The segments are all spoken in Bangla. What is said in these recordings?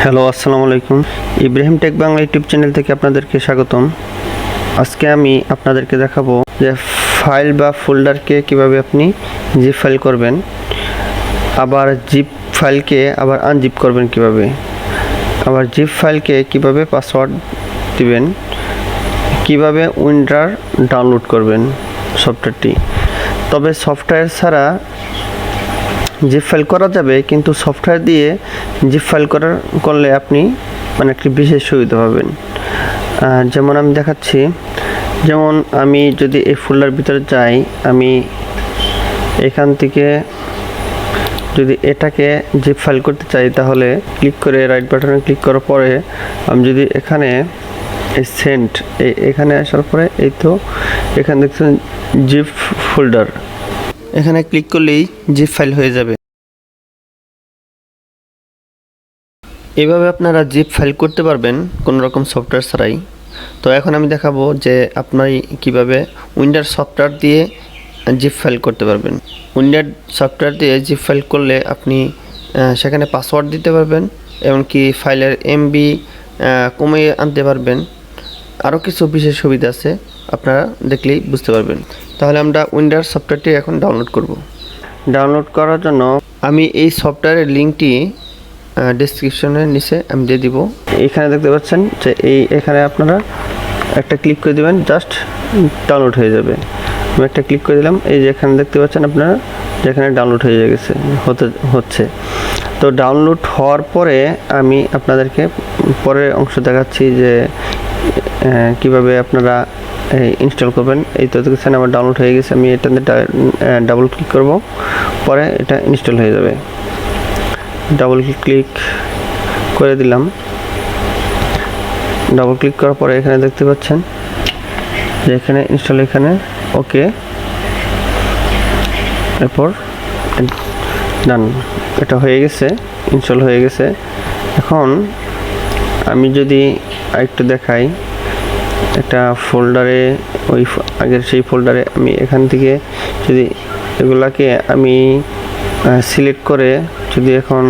হ্যালো, আসসালামু আলাইকুম। Ibrahim tech Bangla YouTube channel থেকে আপনাদেরকে স্বাগতম। আজকে আমি আপনাদেরকে দেখাবো যে ফাইল বা ফোল্ডারকে কিভাবে আপনি জিপ ফাইল করবেন, আবার জিপ ফাইলকে আবার আনজিপ করবেন কিভাবে, আবার জিপ ফাইলকে কিভাবে পাসওয়ার্ড দিবেন, কিভাবে উইন্ডার ডাউনলোড করবেন সফটওয়্যারটি। তবে সফটওয়্যার ছাড়া জিপ ফাইল করা যাবে, কিন্তু সফটওয়্যার দিয়ে জিপ ফাইল করলে আপনি একটি বিশেষ সুবিধা পাবেন। যেমন আমি দেখাচ্ছি, যেমন আমি যদি এই ফোল্ডার ভিতরে যাই, আমি এখান থেকে যদি এটাকে জিপ ফাইল করতে চাই, তাহলে ক্লিক করে রাইট বাটনে ক্লিক করার পরে আমি যদি এখানে এই সেন্ট এখানে আসার পরে এই তো এখানে দেখছেন জিপ ফোল্ডার, এখানে ক্লিক করলেই জিপ ফাইল হয়ে যাবে। এভাবে আপনারা জিপ ফাইল করতে পারবেন কোনো রকম সফটওয়্যার ছাড়াই। তো এখন আমি দেখাবো যে আপনি কিভাবে উইন্ডার সফটওয়্যার দিয়ে জিপ ফাইল করতে পারবেন। উইন্ডার সফটওয়্যার দিয়ে জিপ ফাইল করলে আপনি সেখানে পাসওয়ার্ড দিতে পারবেন, এমনকি ফাইলের এমবি কমিয়ে আনতে পারবেন। আরও কিছু বিশেষ সুবিধা আছে, আপনারা দেখলেই বুঝতে পারবেন। তাহলে আমরা উইন্ডার সফটওয়্যারটি এখন ডাউনলোড করব। ডাউনলোড করার জন্য আমি এই সফটওয়্যারের লিঙ্কটি ডেসক্রিপশনের নিচে আমি দিয়ে দিব। এখানে দেখতে পাচ্ছেন যে এখানে আপনারা একটা ক্লিক করে দেবেন, জাস্ট ডাউনলোড হয়ে যাবে। আমি একটা ক্লিক করে দিলাম, এই যে এখানে দেখতে পাচ্ছেন আপনারা যেখানে ডাউনলোড হয়ে গেছে হচ্ছে। তো ডাউনলোড হওয়ার পরে আমি আপনাদেরকে পরের অংশ দেখাচ্ছি যে কিভাবে আপনারা ইনস্টল করবেন। এই তো দেখছেন আমার ডাউনলোড হয়ে গেছে, আমি এটাতে ডাবল ক্লিক করব, পরে এটা ইনস্টল হয়ে যাবে। ডাবল ক্লিক করে দিলাম। ডাবল ক্লিক করার পরে এখানে দেখতে পাচ্ছেন যে এখানে ইনস্টল, এখানে ওকে, এরপর ডান। এটা হয়ে গেছে, ইনস্টল হয়ে গেছে। এখন আমি যদি আরেকটু দেখাই, একটা ফোল্ডারে ওই আগের সেই ফোল্ডারে আমি এখান থেকে যদি এগুলাকে আমি সিলেক্ট করে যদি এখন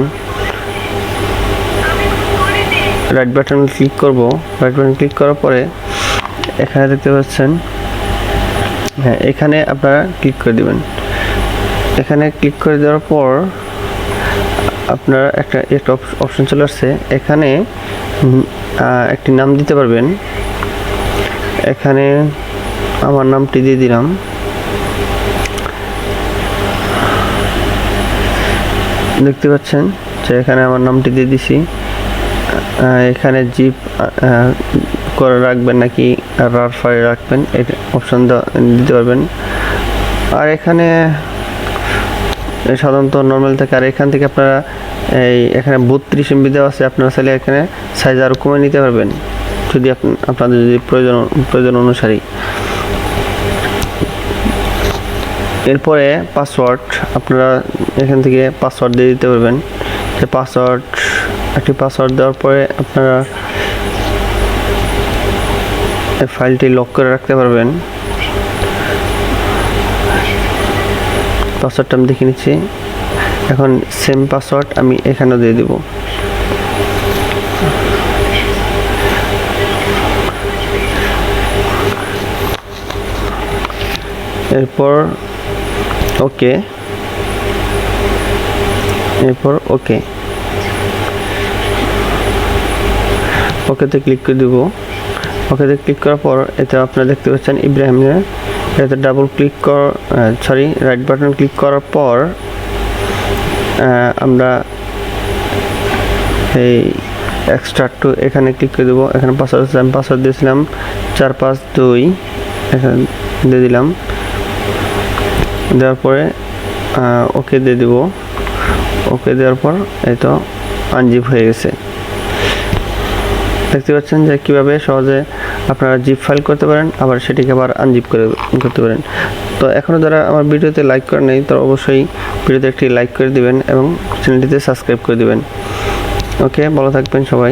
রাইট বাটন ক্লিক করব, রাইট বাটন ক্লিক করার পরে এখানে দেখতে পাচ্ছেন, হ্যাঁ এখানে আপনারা ক্লিক করে দেবেন। এখানে ক্লিক করে দেওয়ার পর আপনারা একটা অপশন চলে আসছে, এখানে একটি নাম দিতে পারবেন। এখানে আমার নামটি দিয়ে দিলাম। দেখতে পাচ্ছেন যে এখানে আমার নামটি দিয়ে দিছি। এখানে জিপ করে রাখবেন নাকি রার ফাইল রাখবেন, এই অপশন দিতে পারবেন। আর এখানে সাধারণত নর্মাল থাকে। আর এখান থেকে আপনারা এখানে 32 MB দেওয়া আছে, আপনারা চাইলে এখানে সাইজ আরও কমে নিতে পারবেন যদি আপনাদের যদি প্রয়োজন অনুসারী। এরপরে পাসওয়ার্ড, আপনারা এখান থেকে পাসওয়ার্ড দিয়ে দিতে পারবেন। যে একটি পাসওয়ার্ড দেওয়ার পরে আপনারা এই ফাইলটি লক করে রাখতে পারবেন। পাসওয়ার্ডটা আমি দেখে নিচ্ছি। এখন সেম পাসওয়ার্ড আমি এখানেও দিয়ে দেব। এরপর ওকে, ওকেতে ক্লিক করে দেব। ওকেতে ক্লিক করার পর এতে আপনারা দেখতে পাচ্ছেন ইব্রাহিমের, এতে double click right button click করার পর আমরা এই এক্সট্রা টু এখানে ক্লিক করে দেবো। এখানে আমি পাসওয়ার্ড দিয়েছিলাম 452, এখানে দিয়ে দিলাম। দেওয়ার পরে ওকে দিয়ে দেব। ওকে দেওয়ার পর এই তো আনজিপ হয়ে গেছে। দেখতে পাচ্ছেন যে কীভাবে সহজে আপনারা জিপ ফাইল করতে পারেন, আবার সেটিকে আবার আনজিপ করতে পারেন। তো এখনও যারা আমার ভিডিওতে লাইক করেন নাই, তারা অবশ্যই ভিডিওতে একটি লাইক করে দিবেন এবং চ্যানেলটিতে সাবস্ক্রাইব করে দিবেন। ওকে, ভালো থাকবেন সবাই।